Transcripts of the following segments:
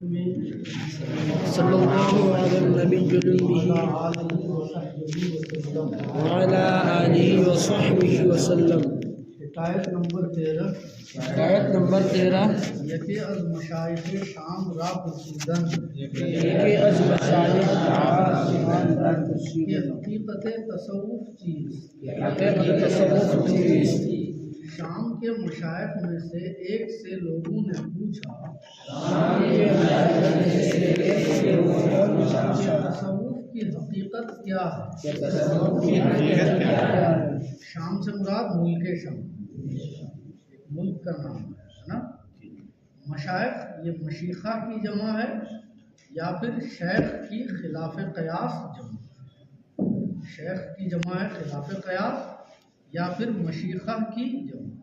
صلی اللہ علی النبی الامی وعلی آلہ وصحبہ وسلم۔ حکایت نمبر 13 یکی از مشایخ شام را پرسیدن کہ حقیقت تصوف چیست؟ شام کے مشائخ میں سے ایک سے لوگوں نے پوچھا تصوف کی حقیقت کیا ہے؟ شام سے مراد ملک شام، ملک کا نام ہے نا۔ مشائخ یہ مشیخہ کی جمع ہے یا پھر شیخ کی خلاف قیاس جمع؟ شیخ کی جمع ہے خلاف قیاس یا پھر مشیخہ کی جمع؟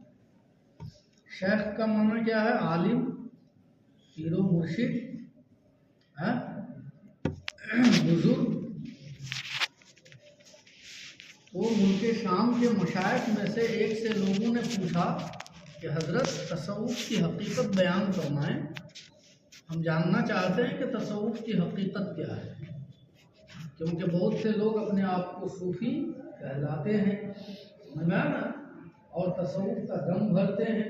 شیخ کا معنی کیا ہے؟ عالم، پیر و مرشد، بزرگ۔ تو ملک شام کے مشائخ میں سے ایک سے لوگوں نے پوچھا کہ حضرت تصوف کی حقیقت بیان فرمائیں، ہم جاننا چاہتے ہیں کہ تصوف کی حقیقت کیا ہے، کیونکہ بہت سے لوگ اپنے آپ کو صوفی کہلاتے ہیں اور تصوف کا دم بھرتے ہیں،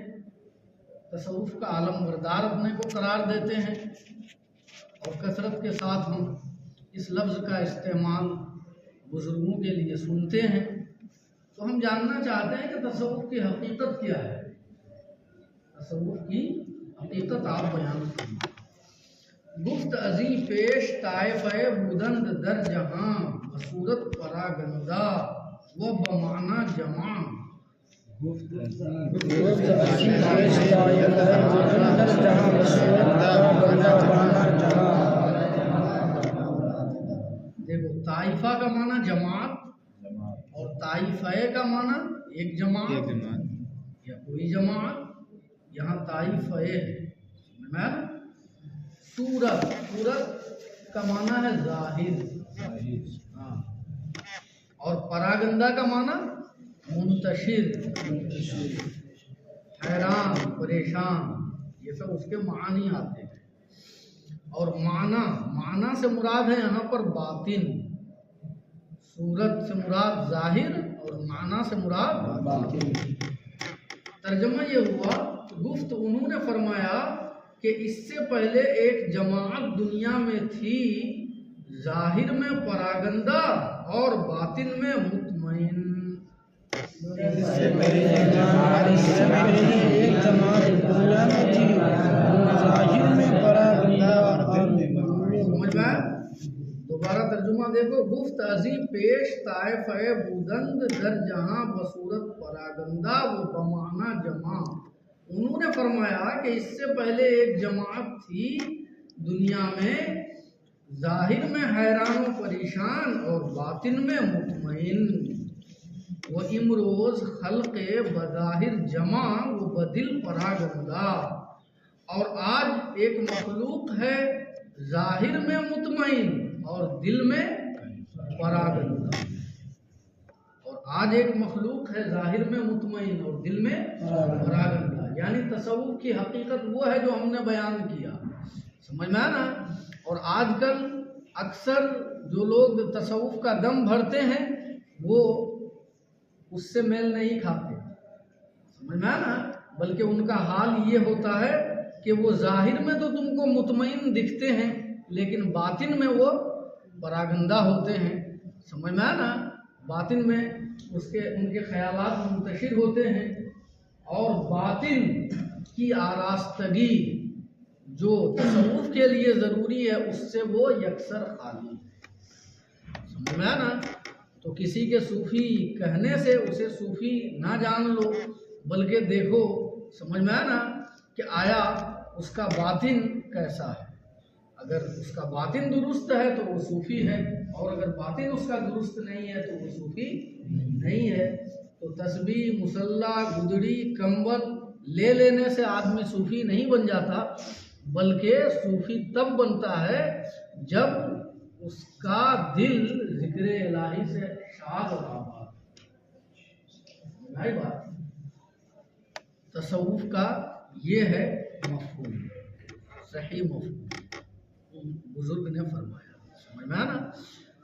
تصوف کا عالم بردار اپنے کو قرار دیتے ہیں، اور کثرت کے ساتھ ہم اس لفظ کا استعمال بزرگوں کے لیے سنتے ہیں۔ تو ہم جاننا چاہتے ہیں کہ تصوف کی حقیقت کیا ہے، تصوف کی حقیقت آپ بیان کریں۔ گفت ازیں پیش طائفہ بودند در جہاں بصورت پراگندہ و بمعنی جمع۔ دیکھو، طائفہ کا معنی جماعت اور طائفہ کا معنی ایک جماعت یا کوئی جماعت، یہاں طائفہ ہے۔ صورت کا معنی ہے ظاہر، اور پراگندہ کا معنی منتشر، حیران، پریشان، یہ سب اس کے معنی آتے ہیں۔ اور معنی سے مراد ہے یہاں پر باطن، صورت سے مراد ظاہر اور معنی سے مراد باطن۔ ترجمہ یہ ہوا، گفت انہوں نے فرمایا کہ اس سے پہلے ایک جماعت دنیا میں تھی، ظاہر میں پراگندہ اور باطن میں مطمئن۔ دوبارہ ترجمہ دیکھو، گفت ازیں پیش طائفہ بودند در جہاں بصورت پراگندہ و بمعنی جمع۔ انہوں نے فرمایا کہ اس سے پہلے ایک جماعت تھی دنیا میں، ظاہر میں حیران و پریشان اور باطن میں مطمئن۔ وہ امروز خلق بظاہر جمع و بدل پراگندہ، اور آج ایک مخلوق ہے ظاہر میں مطمئن اور دل میں پراگندہ۔ اور آج ایک مخلوق ہے ظاہر میں مطمئن اور دل میں پراگندہ، یعنی تصوف کی حقیقت وہ ہے جو ہم نے بیان کیا، سمجھ میں آنا۔ اور آج کل اکثر جو لوگ تصوف کا دم بھرتے ہیں وہ اس سے میل نہیں کھاتے، سمجھ میں آنا، بلکہ ان کا حال یہ ہوتا ہے کہ وہ ظاہر میں تو تم کو مطمئن دکھتے ہیں لیکن باطن میں وہ پراگندہ ہوتے ہیں، سمجھ میں آنا۔ باطن میں ان کے خیالات منتشر ہوتے ہیں، اور باطن کی آراستگی جو تصوف کے لیے ضروری ہے اس سے وہ یکسر خالی ہے، سمجھ میں آنا۔ تو کسی کے صوفی کہنے سے اسے صوفی نہ جان لو، بلکہ دیکھو، سمجھ میں آنا، کہ آیا اس کا باطن کیسا ہے۔ اگر اس کا باطن درست ہے تو وہ صوفی ہے، اور اگر باطن اس کا درست نہیں ہے تو وہ صوفی نہیں ہے۔ تو تسبیح، مصلی، گدڑی، کمبل لے لینے سے آدمی صوفی نہیں بن جاتا، بلکہ صوفی تب بنتا ہے جب اس کا دل ذکر الہی سے شاد و آباد۔ بات تصوف کا یہ ہے مفہوم، صحیح مفہوم۔ बुजुर्ग ने फरमाया। समझ में आया ना।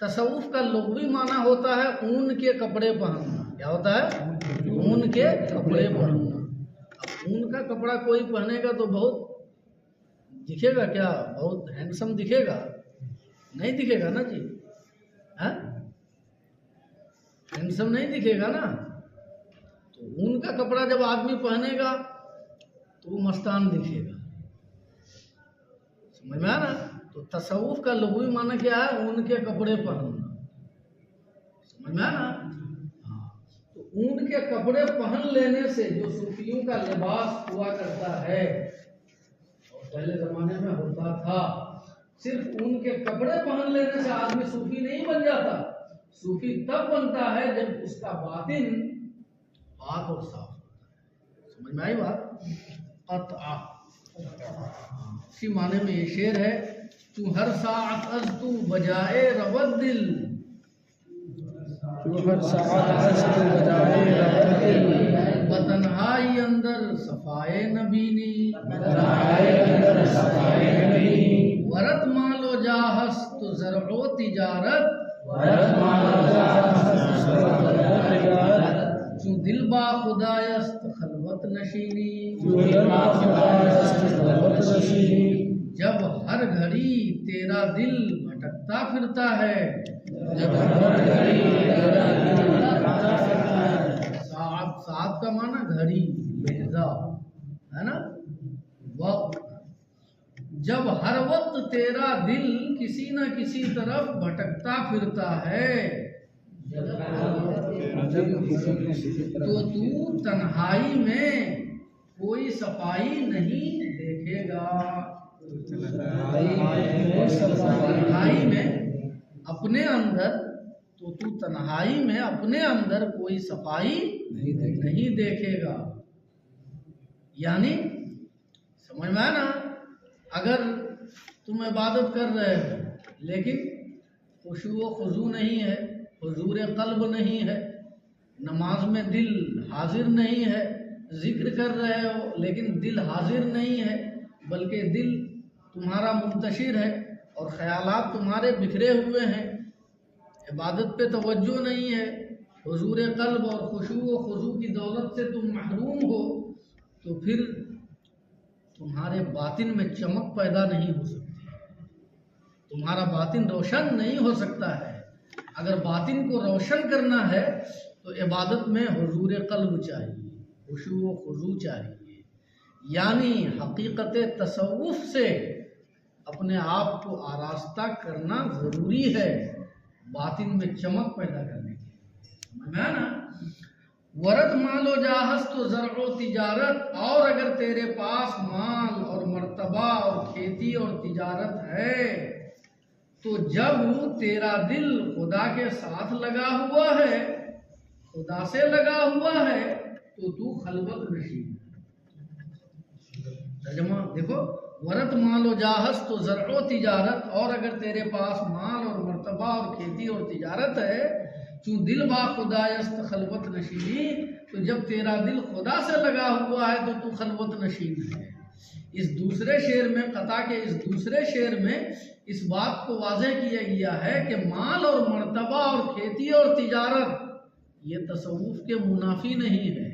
तसव्वुफ का लुग़वी माना होता है ऊन के कपड़े पहनना। क्या होता है? ऊन के कपड़े पहनना। अब ऊन का कपड़ा कोई पहनेगा तो बहुत दिखेगा, क्या बहुत हैंडसम दिखेगा? नहीं दिखेगा ना जी, हाँ, हैंडसम नहीं दिखेगा ना। तो ऊन का कपड़ा जब आदमी पहनेगा तो वो मस्तान दिखेगा। समझ में आया ना। तो तसव्वुफ का लुग़वी माना क्या है? ऊन के कपड़े पहनना। समझ में आया ना। हाँ, तो ऊन के कपड़े पहन लेने से जो सूफियों का लिबास हुआ करता है, और पहले जमाने में होता था, सिर्फ ऊन के कपड़े पहन लेने से आदमी सूफी नहीं बन जाता। सूफी तब बनता है जब उसका बातिन पाक और साफ होता है। समझ में आई बात? अतआ इसी माने में ये शेर है, तू हर साअत अज तू बजाए रवद दिल, तू हर साअत अज तू बजाए रवद दिल, बतन्हाई अंदर सफाए नबीनी, बतन्हाई अंदर सफाए नबीनी, वरत मालो जाहस तो ज़रअ तिजारत, वरत मालो जाहस तो ज़रअ तिजारत, तू दिल बा खुदायस्त खलवत नशीनी, तू दिल बा खुदायस्त खलवत नशीनी, जब हर घड़ी तेरा दिल भटकता फिरता है, जब हर घड़ी तेरा दिल भटकता फिरता है। साथ का माना घड़ी, लहज़ा है ना, वक्त। जब हर वक्त तेरा दिल किसी न किसी तरफ भटकता फिरता है, तो तू तन्हाई में कोई सफाई नहीं देखेगा। तन्हाई में अपने अंदर, तो तू तन्हाई में अपने अंदर कोई सफाई नहीं देखेगा। यानी समझ में आया ना। अगर तुम इबादत कर रहे हो लेकिन खुशू व खुजू नहीं है, हुजूर क़ल्ब नहीं है, नमाज में दिल हाजिर नहीं है, जिक्र कर रहे हो लेकिन दिल हाजिर नहीं है, बल्कि दिल तुम्हारा मुंतशिर है और ख़यालात तुम्हारे बिखरे हुए हैं, इबादत पे तवज्जो नहीं है, हुजूर क़ल्ब और खुशू व खुजू की दौलत से तुम महरूम हो, तो फिर तुम्हारे बातिन में चमक पैदा नहीं हो सकती, तुम्हारा बातिन रोशन नहीं हो सकता है। अगर बातिन को रोशन करना है तो इबादत में हुजूर क़ल्ब चाहिए, खुशू व खुजू चाहिए। यानी हकीकत तसव्वुफ से अपने आप को आरास्ता करना ज़रूरी है, बातिन में चमक पैदा करने के लिए। समझ में आया ना। वरत मालो जाहस तो ज़रअ तिजारत, और अगर तेरे पास माल और मर्तबा और खेती और तिजारत है, तो जब तेरा दिल खुदा के साथ लगा हुआ है, खुदा से लगा हुआ है, तो तू खलवत नशीन। तर्जुमा देखो, वरत मालो जाहस तो ज़रअ तिजारत, और अगर तेरे पास माल और मर्तबा और खेती और तिजारत है, तू दिल बा खुदायस्त खलवत नशीनी, तो जब तेरा दिल खुदा से लगा हुआ है तो तू खलवत नशीन है। इस दूसरे शेर में, कता के इस दूसरे शेर में इस बात को वाज़ेह किया गया है कि माल और मर्तबा और खेती और तिजारत ये तसव्वुफ के मुनाफी नहीं है।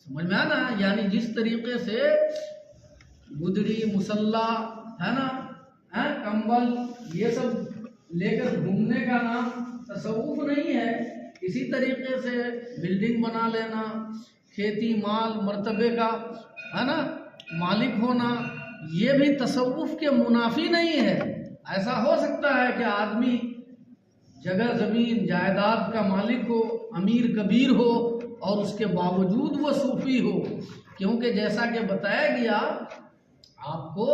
समझ में आया ना। यानी जिस तरीके से गुदड़ी, मुसल्ला है ना, है कंबल, ये सब लेकर घूमने का नाम तसव्वुफ नहीं है, इसी तरीके से बिल्डिंग बना लेना, खेती, माल, मर्तबे का है ना मालिक होना, ये भी तसव्वुफ के मुनाफी नहीं है। ऐसा हो सकता है कि आदमी जगह ज़मीन जायदाद का मालिक हो, अमीर कबीर हो, और उसके बावजूद वो सूफी हो, क्योंकि जैसा कि बताया गया आपको,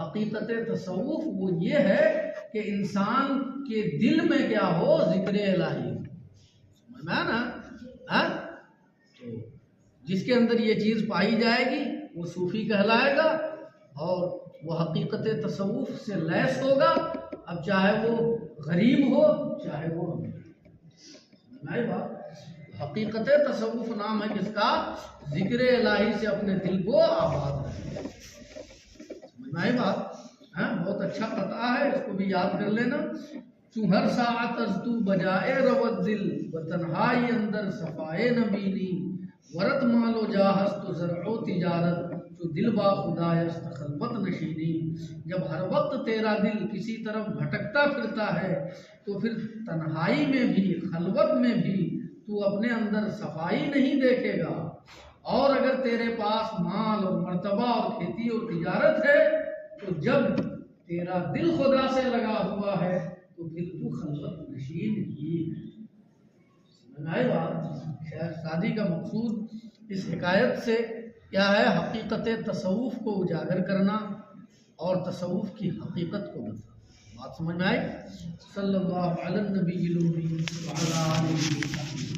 हकीकत तसव्वुफ वो ये है कि इंसान के दिल में क्या हो, ज़िक्र इलाही। समझ में आया ना। हाँ, तो जिसके अंदर ये चीज़ पाई जाएगी वो सूफी कहलाएगा, और वो हकीकत तसव्वुफ से लैस होगा, अब चाहे वो गरीब हो चाहे वो अमीर। नहीं बात, हकीकत तसव्वुफ नाम है किसका? ज़िक्र इलाही से अपने दिल को आबाद रखें। नहीं बात। بہت اچھا قطعہ ہے، اس کو بھی یاد کر لینا. چوں ہر ساعت از تو بجائے رود دل و تنہائی اندر صفائے نبینی ورت مال و جاہست و زرع و تجارت جو دل با خدایست خلوت نشینی. جب ہر وقت تیرا دل کسی طرف بھٹکتا پھرتا ہے تو پھر تنہائی میں بھی خلوت میں بھی تو اپنے اندر صفائی نہیں دیکھے گا. اور اگر تیرے پاس مال اور مرتبہ اور کھیتی اور تجارت ہے تو جب تیرا دل خدا سے لگا ہوا ہے تو پھر تو خلوت نشین ہی ہے. سمجھ آئی بات؟ شیخ سعدی کا مقصود اس حکایت سے کیا ہے؟ حقیقت تصوف کو اجاگر کرنا اور تصوف کی حقیقت کو بتانا. بات سمجھ میں آئی؟ صلی اللہ علی النبی الامی وعلی آلہ وصحبہ.